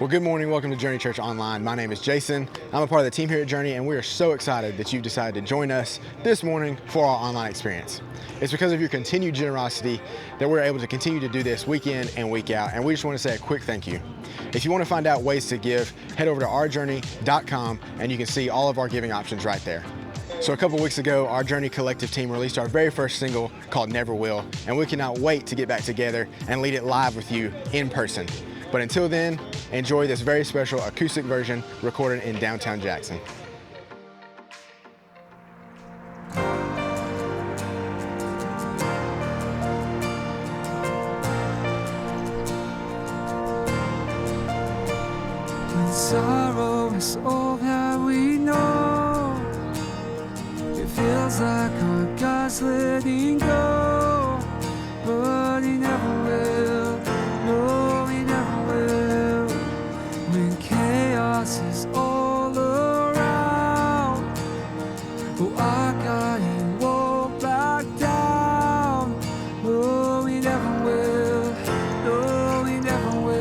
Well, good morning. Welcome to Journey Church Online. My name is Jason. I'm a part of the team here at Journey, and we are so excited that you've decided to join us this morning for our online experience. It's because of your continued generosity that we're able to continue to do this week in and week out, and we just want to say a quick thank you. If you want to find out ways to give, head over to ourjourney.com, and you can see all of our giving options right there. So a couple weeks ago, our Journey Collective team released our very first single called Never Will, and we cannot wait to get back together and lead it live with you in person. But until then, enjoy this very special acoustic version recorded in downtown Jackson. When sorrow is all that we know, it feels like our God's letting go, but He never will. No, He never will. When chaos is all around, oh, our God, He won't back down. No, He never will. No, He never will.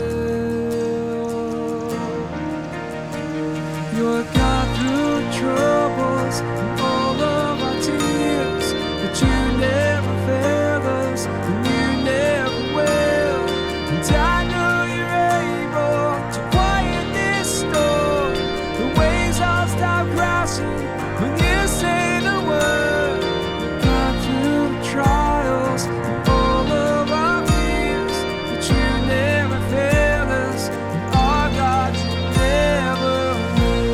You're God through troubles and all of our tears, but you never fail us, and you never will. And I know you're able to quiet this storm. The waves all stop crashing when you say the word. God through the trials and all of our fears, but you never fail us, and our God, you never will.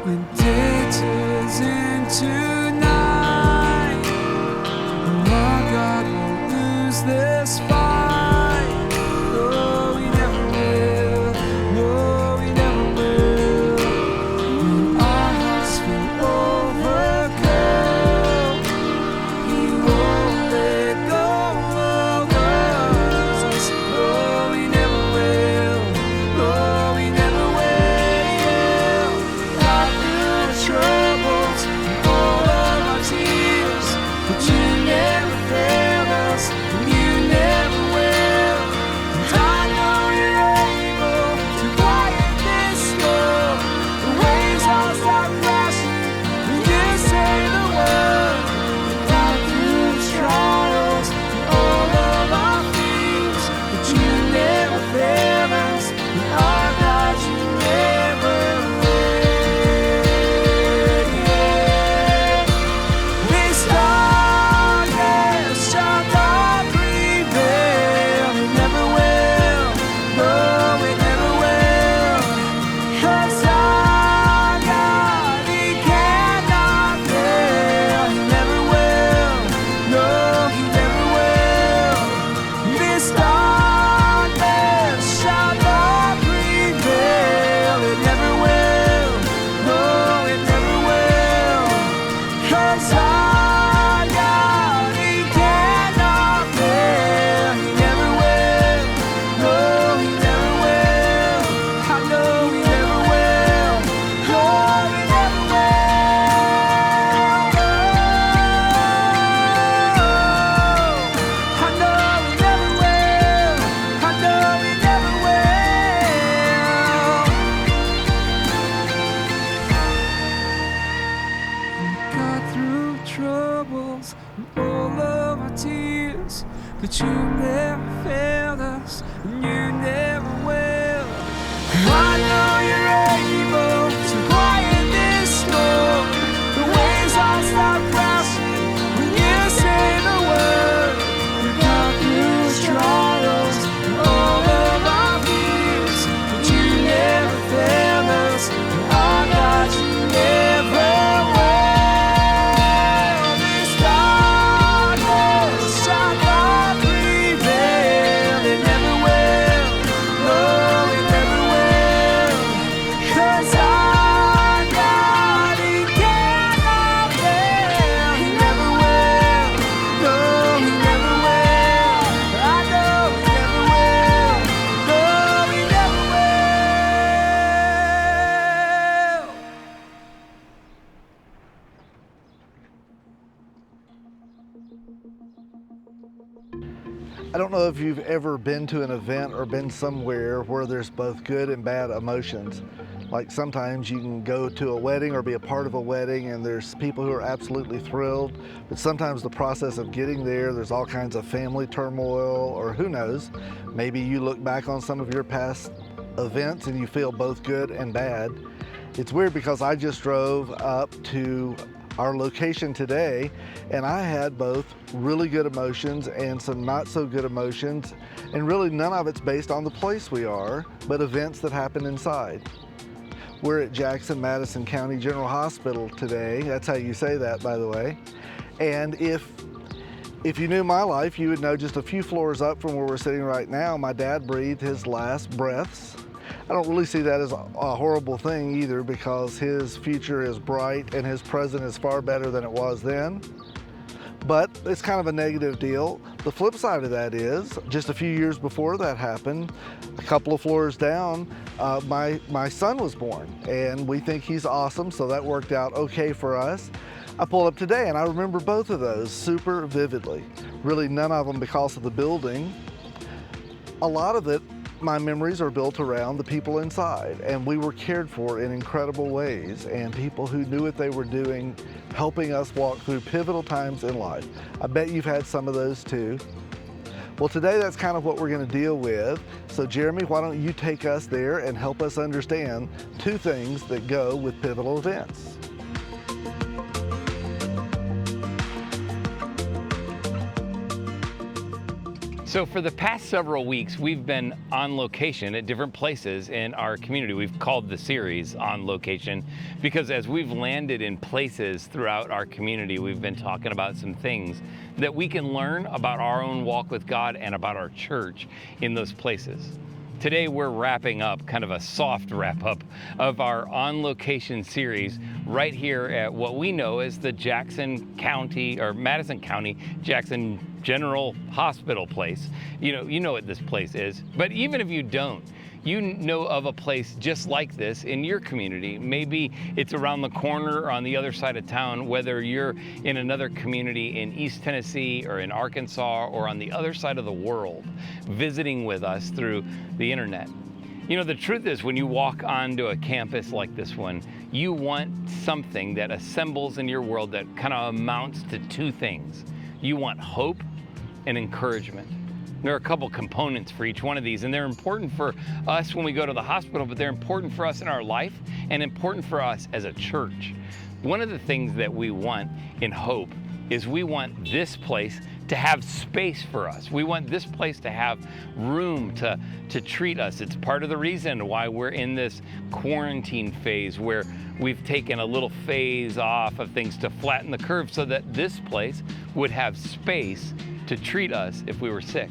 When day turns into night, oh, our God won't lose this fight. No, He never will. No, He never will. When our hearts feel overcome, He won't let go of us. No, He never will. No, He never will. God through the troubles and all of our tears, but you never fail us, and you never will. And I know you're able to quiet this storm. The waves all stop crashing when you say the word. God through the trials and all of our fears, but you never fail us, and our God, you never will. This darkness shall not prevail. It never will. No, it never will. 'Cause our God, He cannot fail. He never will. No, He never will. This darkness shall not prevail. It never will. No, it never will. 'Cause our God, He cannot fail. He never will. No, He never will. I know He never will. No, He never will. I know He never will. I know He never will. We got through troubles and all of our tears, but you never failed us, and you never will. I know you're able to quiet this storm. The waves all stop crashing when you say the word. We got through trials and all of our fears, but you never failed us, and our God, you never will. This darkness shall not prevail. It never will. I don't know if you've ever been to an event or been somewhere where there's both good and bad emotions. Like sometimes you can go to a wedding or be a part of a wedding and there's people who are absolutely thrilled, but sometimes the process of getting there's all kinds of family turmoil, or who knows, maybe you look back on some of your past events and you feel both good and bad. It's weird because I just drove up to our location today and I had both really good emotions and some not so good emotions, and really none of it's based on the place we are, but events that happen inside. We're at Jackson Madison County General Hospital today. That's how you say that, by the way. And if you knew my life, you would know just a few floors up from where we're sitting right now, my dad breathed his last breaths. I don't really see that as a horrible thing either, because his future is bright and his present is far better than it was then. But it's kind of a negative deal. The flip side of that is, just a few years before that happened, a couple of floors down, my son was born, and we think he's awesome, so that worked out okay for us. I pulled up today and I remember both of those super vividly. Really none of them because of the building. A lot of it, my memories are built around the people inside, and we were cared for in incredible ways, and people who knew what they were doing, helping us walk through pivotal times in life. I bet you've had some of those too. Well, today that's kind of what we're going to deal with. So Jeremy, why don't you take us there and help us understand two things that go with pivotal events. So for the past several weeks, we've been on location at different places in our community. We've called the series On Location because as we've landed in places throughout our community, we've been talking about some things that we can learn about our own walk with God and about our church in those places. Today we're wrapping up, kind of a soft wrap up of our On Location series right here at what we know as the Jackson County or Madison County Jackson General Hospital place. You know what this place is, but even if you don't, you know of a place just like this in your community. Maybe it's around the corner or on the other side of town, whether you're in another community in East Tennessee or in Arkansas or on the other side of the world, visiting with us through the internet. You know, the truth is when you walk onto a campus like this one, you want something that assembles in your world that kind of amounts to two things. You want hope and encouragement. There are a couple components for each one of these, and they're important for us when we go to the hospital, but they're important for us in our life and important for us as a church. One of the things that we want in Hope is we want this place to have space for us. We want this place to have room to treat us. It's part of the reason why we're in this quarantine phase where we've taken a little phase off of things to flatten the curve so that this place would have space to treat us if we were sick.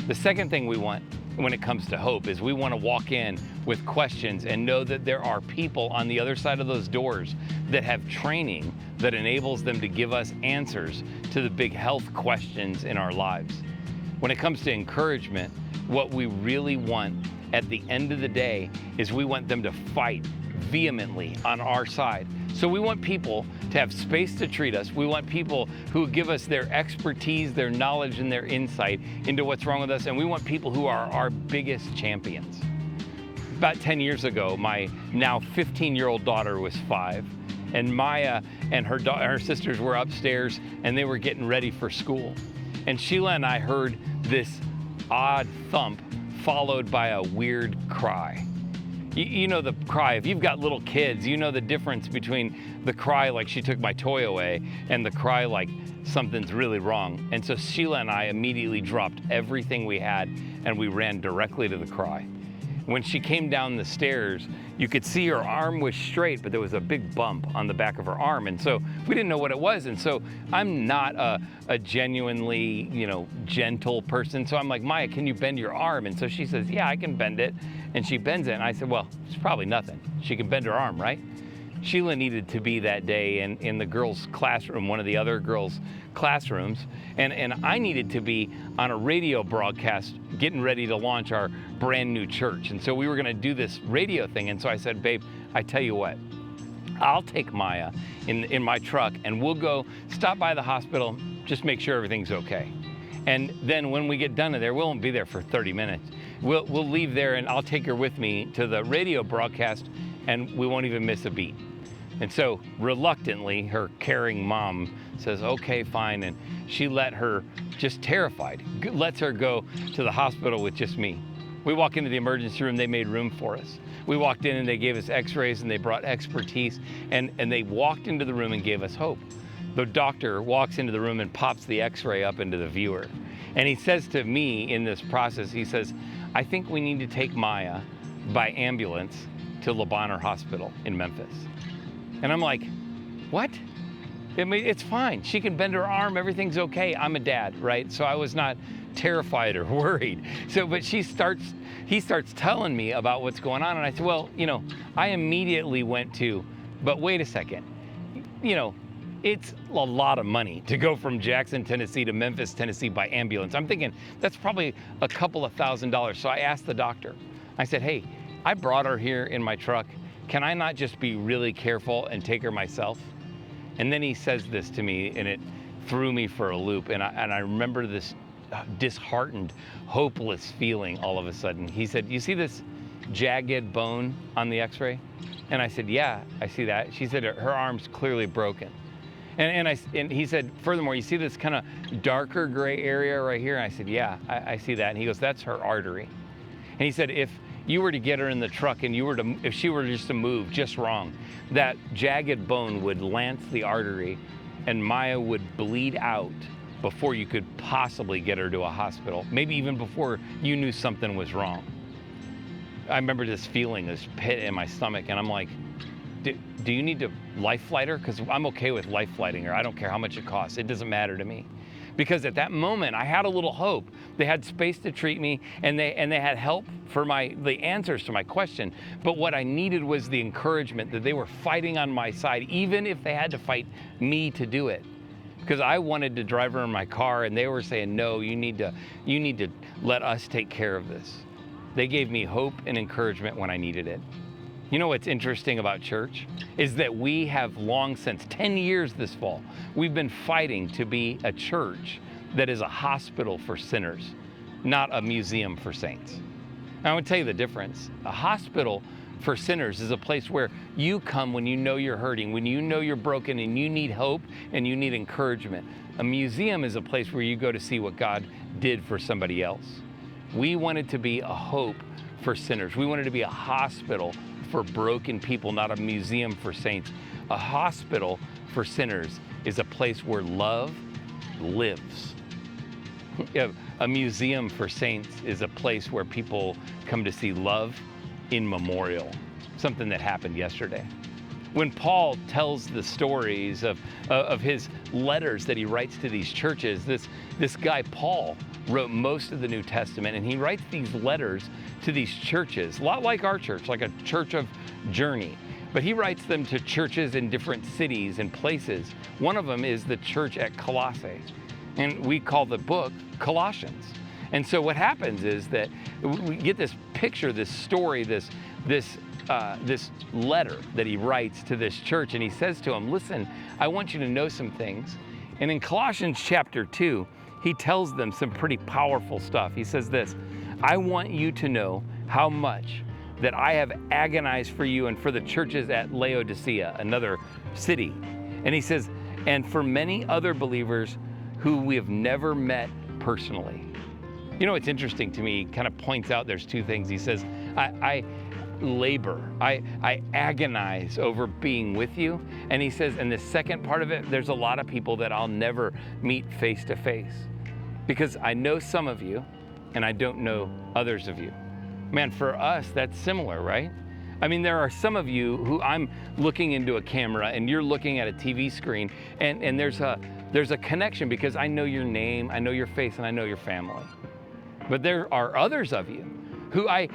The second thing we want when it comes to Hope is we want to walk in with questions and know that there are people on the other side of those doors that have training that enables them to give us answers to the big health questions in our lives. When it comes to encouragement, what we really want at the end of the day is we want them to fight vehemently on our side. So we want people to have space to treat us. We want people who give us their expertise, their knowledge, and their insight into what's wrong with us. And we want people who are our biggest champions. About 10 years ago, my now 15-year-old daughter was 5, and Maya and her sisters were upstairs, and they were getting ready for school. And Sheila and I heard this odd thump followed by a weird cry. You know the cry, if you've got little kids, you know the difference between the cry like she took my toy away and the cry like something's really wrong. And so Sheila and I immediately dropped everything we had and we ran directly to the cry. When she came down the stairs, you could see her arm was straight, but there was a big bump on the back of her arm. And so we didn't know what it was. And so I'm not a genuinely, gentle person. So I'm like, Maya, can you bend your arm? And so she says, yeah, I can bend it. And she bends it. And I said, well, it's probably nothing. She can bend her arm, right? Sheila needed to be that day in the girls' classroom, one of the other girls' classrooms, and I needed to be on a radio broadcast getting ready to launch our brand new church. And so we were going to do this radio thing. And so I said, babe, I tell you what, I'll take Maya in my truck and we'll go stop by the hospital, just make sure everything's okay. And then when we get done in there, we won't be there for 30 minutes. We'll leave there and I'll take her with me to the radio broadcast and we won't even miss a beat. And so reluctantly, her caring mom says, okay, fine. And she let her, just terrified, lets her go to the hospital with just me. We walk into the emergency room, they made room for us. We walked in and they gave us x-rays and they brought expertise and they walked into the room and gave us hope. The doctor walks into the room and pops the x-ray up into the viewer. And he says to me in this process, he says, I think we need to take Maya by ambulance to Le Bonheur Hospital in Memphis. And I'm like, what? I mean, it's fine. She can bend her arm, everything's okay. I'm a dad, right? So I was not terrified or worried. So, but he starts telling me about what's going on. And I said, well, I immediately went to, but wait a second, it's a lot of money to go from Jackson, Tennessee to Memphis, Tennessee by ambulance. I'm thinking that's probably a couple of $1,000s. So I asked the doctor, I said, hey, I brought her here in my truck. Can I not just be really careful and take her myself? And then he says this to me and it threw me for a loop. And I remember this disheartened, hopeless feeling all of a sudden. He said, you see this jagged bone on the x-ray? And I said, yeah, I see that. She said, her arm's clearly broken. And he said, furthermore, you see this kind of darker gray area right here? And I said, yeah, I see that. And he goes, that's her artery. And he said, if you were to get her in the truck and if she were just to move just wrong, that jagged bone would lance the artery and Maya would bleed out before you could possibly get her to a hospital, maybe even before you knew something was wrong. I remember this feeling, this pit in my stomach, and I'm like, do you need to life flight her? Because I'm okay with life flighting her. I don't care how much it costs. It doesn't matter to me. Because at that moment, I had a little hope. They had space to treat me, and they had help for the answers to my question. But what I needed was the encouragement that they were fighting on my side, even if they had to fight me to do it. Because I wanted to drive her in my car, and they were saying, no, you need to let us take care of this. They gave me hope and encouragement when I needed it. You know what's interesting about church is that we have long since, 10 years this fall, we've been fighting to be a church that is a hospital for sinners, not a museum for saints. And I want to tell you the difference. A hospital for sinners is a place where you come when you know you're hurting, when you know you're broken and you need hope and you need encouragement. A museum is a place where you go to see what God did for somebody else. We wanted to be a hope for sinners. We wanted to be a hospital for broken people, not a museum for saints. A hospital for sinners is a place where love lives. A museum for saints is a place where people come to see love in memorial, something that happened yesterday. When Paul tells the stories of his letters that he writes to these churches, this guy Paul wrote most of the New Testament, and he writes these letters to these churches, a lot like our church, like a church of Journey. But he writes them to churches in different cities and places. One of them is the church at Colossae, and we call the book Colossians. And so what happens is that we get this picture, this story, this letter that he writes to this church, and he says to them, listen, I want you to know some things. And in Colossians chapter 2, he tells them some pretty powerful stuff. He says this, I want you to know how much that I have agonized for you and for the churches at Laodicea, another city. And he says, and for many other believers who we have never met personally. You know, what's interesting to me, he kind of points out there's two things. He says, I labor, I agonize over being with you. And he says, and the second part of it, there's a lot of people that I'll never meet face to face because I know some of you and I don't know others of you. Man, for us, that's similar, right? I mean, there are some of you who I'm looking into a camera and you're looking at a TV screen and there's a connection because I know your name, I know your face, and I know your family. But there are others of you who I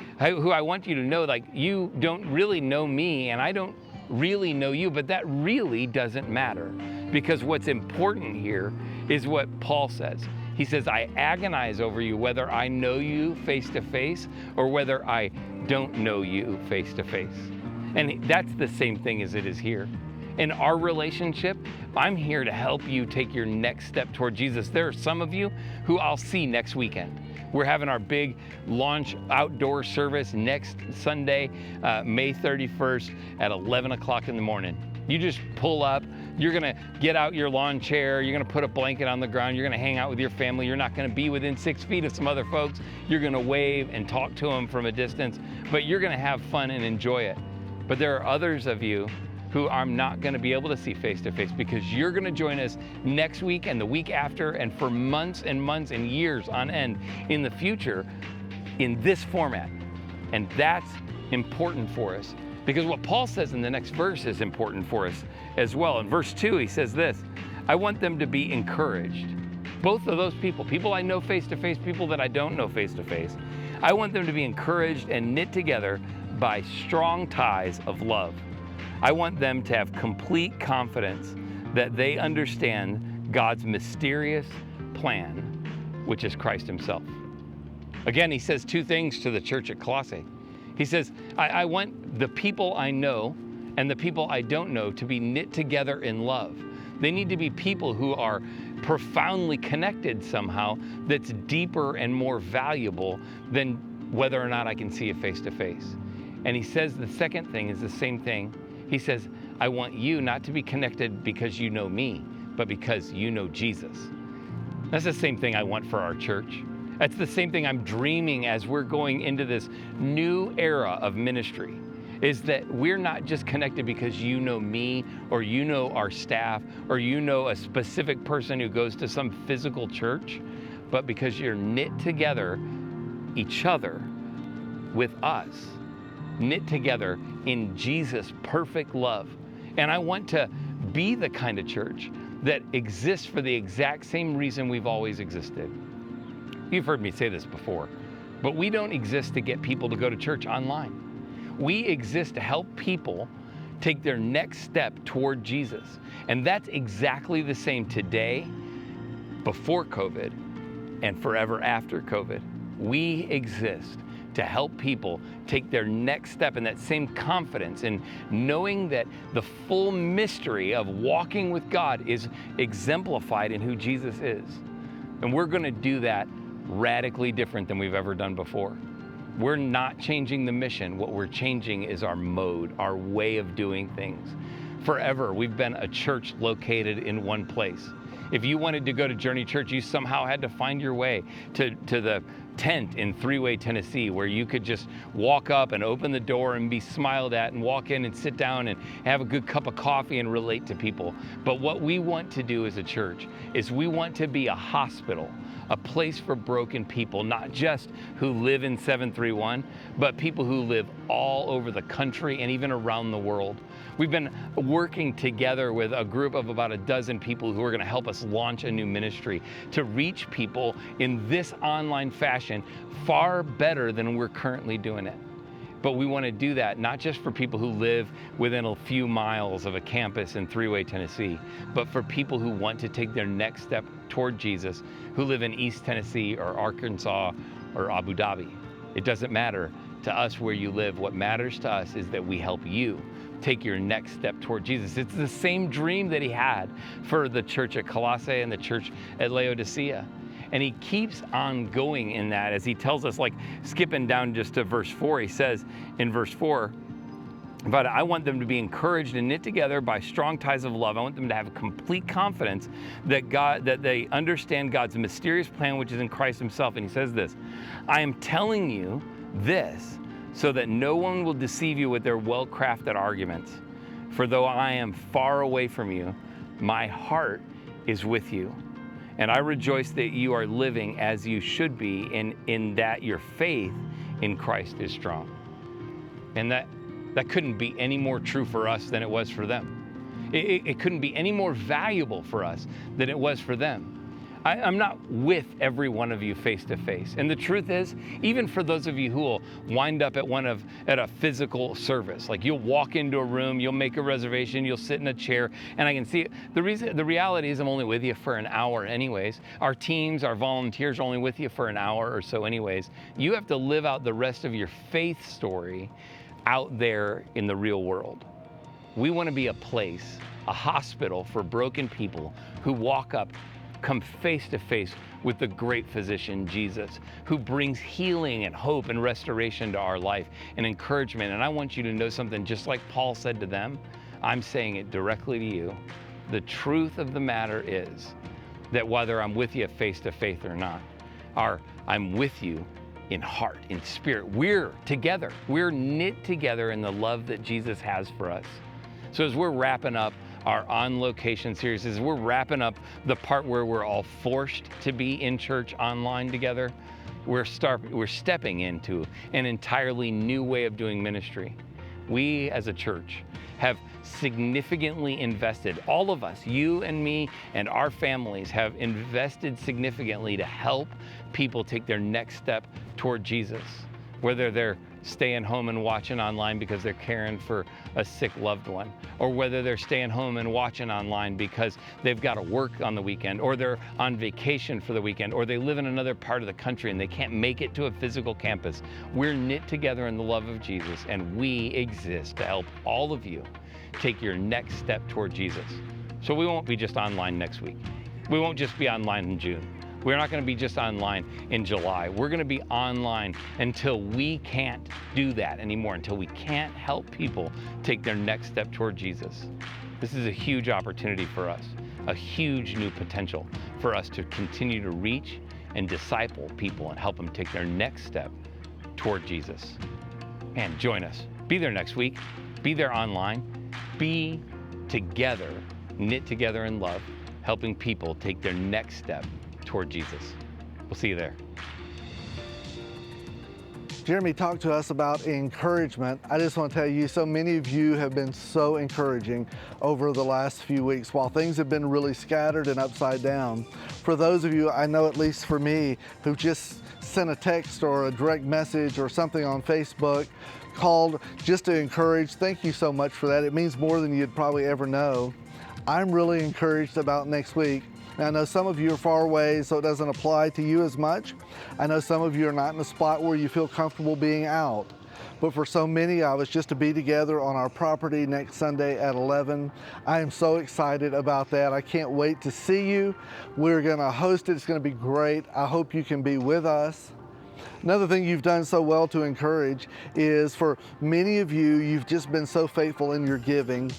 want you to know, like, you don't really know me and I don't really know you, but that really doesn't matter because what's important here is what Paul says. He says, I agonize over you whether I know you face to face or whether I don't know you face to face. And that's the same thing as it is here. In our relationship, I'm here to help you take your next step toward Jesus. There are some of you who I'll see next weekend. We're having our big launch outdoor service next Sunday, May 31st at 11 o'clock in the morning. You just pull up, you're gonna get out your lawn chair, you're gonna put a blanket on the ground, you're gonna hang out with your family, you're not gonna be within 6 feet of some other folks, you're gonna wave and talk to them from a distance, but you're gonna have fun and enjoy it. But there are others of you who I'm not gonna be able to see face to face because you're gonna join us next week and the week after and for months and months and years on end in the future in this format. And that's important for us because what Paul says in the next verse is important for us as well. In verse 2, he says this, I want them to be encouraged. Both of those people I know face to face, people that I don't know face to face, I want them to be encouraged and knit together by strong ties of love. I want them to have complete confidence that they understand God's mysterious plan, which is Christ himself. Again, he says two things to the church at Colossae. He says, I want the people I know and the people I don't know to be knit together in love. They need to be people who are profoundly connected somehow that's deeper and more valuable than whether or not I can see you face to face. And he says the second thing is the same thing. He says, I want you not to be connected because you know me, but because you know Jesus. That's the same thing I want for our church. That's the same thing I'm dreaming as we're going into this new era of ministry, is that we're not just connected because you know me or you know our staff or you know a specific person who goes to some physical church, but because you're knit together, each other, with us, knit together in Jesus' perfect love. And I want to be the kind of church that exists for the exact same reason we've always existed. You've heard me say this before, but we don't exist to get people to go to church online. We exist to help people take their next step toward Jesus. And that's exactly the same today, before COVID, and forever after COVID. We exist to help people take their next step in that same confidence in knowing that the full mystery of walking with God is exemplified in who Jesus is. And we're going to do that radically different than we've ever done before. We're not changing the mission. What we're changing is our mode, our way of doing things. Forever, we've been a church located in one place. If you wanted to go to Journey Church, you somehow had to find your way to the tent in Three-Way, Tennessee, where you could just walk up and open the door and be smiled at and walk in and sit down and have a good cup of coffee and relate to people. But what we want to do as a church is we want to be a hospital, a place for broken people, not just who live in 731, but people who live all over the country and even around the world. We've been working together with a group of about a dozen people who are going to help us launch a new ministry to reach people in this online fashion far better than we're currently doing it. But we want to do that not just for people who live within a few miles of a campus in Three-Way, Tennessee, but for people who want to take their next step toward Jesus, who live in East Tennessee or Arkansas or Abu Dhabi. It doesn't matter to us where you live. What matters to us is that we help you take your next step toward Jesus. It's the same dream that he had for the church at Colossae and the church at Laodicea. And he keeps on going in that as he tells us, like skipping down just to verse 4, he says in verse 4, but I want them to be encouraged and knit together by strong ties of love. I want them to have complete confidence that they understand God's mysterious plan, which is in Christ himself. And he says this, I am telling you this so that no one will deceive you with their well-crafted arguments. For though I am far away from you, my heart is with you. And I rejoice that you are living as you should be, in that your faith in Christ is strong. And that couldn't be any more true for us than it was for them. It couldn't be any more valuable for us than it was for them. I'm not with every one of you face to face. And the truth is, even for those of you who will wind up at a physical service, like you'll walk into a room, you'll make a reservation, you'll sit in a chair, and I can see it. The reality is I'm only with you for an hour anyways. Our teams, our volunteers are only with you for an hour or so anyways. You have to live out the rest of your faith story out there in the real world. We want to be a place a hospital for broken people who come face to face with the great physician, Jesus, who brings healing and hope and restoration to our life and encouragement. And I want you to know something, just like Paul said to them, I'm saying it directly to you. The truth of the matter is that whether I'm with you face to face or not, I'm with you in heart, in spirit. We're together. We're knit together in the love that Jesus has for us. So as we're wrapping up our On Location series, as we're wrapping up the part where we're all forced to be in church online together, we're stepping into an entirely new way of doing ministry. We as a church have significantly invested, all of us, you and me and our families have invested significantly to help people take their next step toward Jesus, whether they're staying home and watching online because they're caring for a sick loved one, or whether they're staying home and watching online because they've got to work on the weekend, or they're on vacation for the weekend, or they live in another part of the country and they can't make it to a physical campus. We're knit together in the love of Jesus, and we exist to help all of you take your next step toward Jesus. So we won't be just online next week. We won't just be online in June. We're not going to be just online in July. We're going to be online until we can't do that anymore, until we can't help people take their next step toward Jesus. This is a huge opportunity for us, a huge new potential for us to continue to reach and disciple people and help them take their next step toward Jesus. And join us. Be there next week. Be there online. Be together, knit together in love, helping people take their next step toward Jesus. We'll see you there. Jeremy talked to us about encouragement. I just want to tell you, so many of you have been so encouraging over the last few weeks while things have been really scattered and upside down. For those of you, I know at least for me, who just sent a text or a direct message or something on Facebook, called just to encourage, thank you so much for that. It means more than you'd probably ever know. I'm really encouraged about next week. Now, I know some of you are far away, so it doesn't apply to you as much. I know some of you are not in a spot where you feel comfortable being out. But for so many of us, just to be together on our property next Sunday at 11, I am so excited about that. I can't wait to see you. We're going to host it. It's going to be great. I hope you can be with us. Another thing you've done so well to encourage is, for many of you, you've just been so faithful in your giving.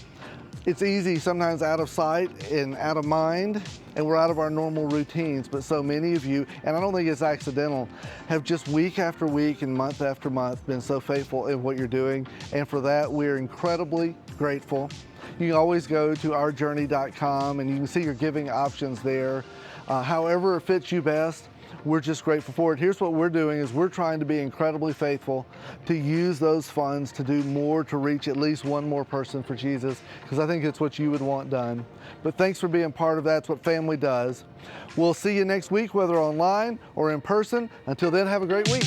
It's easy sometimes out of sight and out of mind, and we're out of our normal routines, but so many of you, and I don't think it's accidental, have just week after week and month after month been so faithful in what you're doing, and for that we're incredibly grateful. You can always go to ourjourney.com and you can see your giving options there. However it fits you best, we're just grateful for it. Here's what we're doing is we're trying to be incredibly faithful to use those funds to do more to reach at least one more person for Jesus, because I think it's what you would want done. But thanks for being part of that. It's what family does. We'll see you next week, whether online or in person. Until then, have a great week.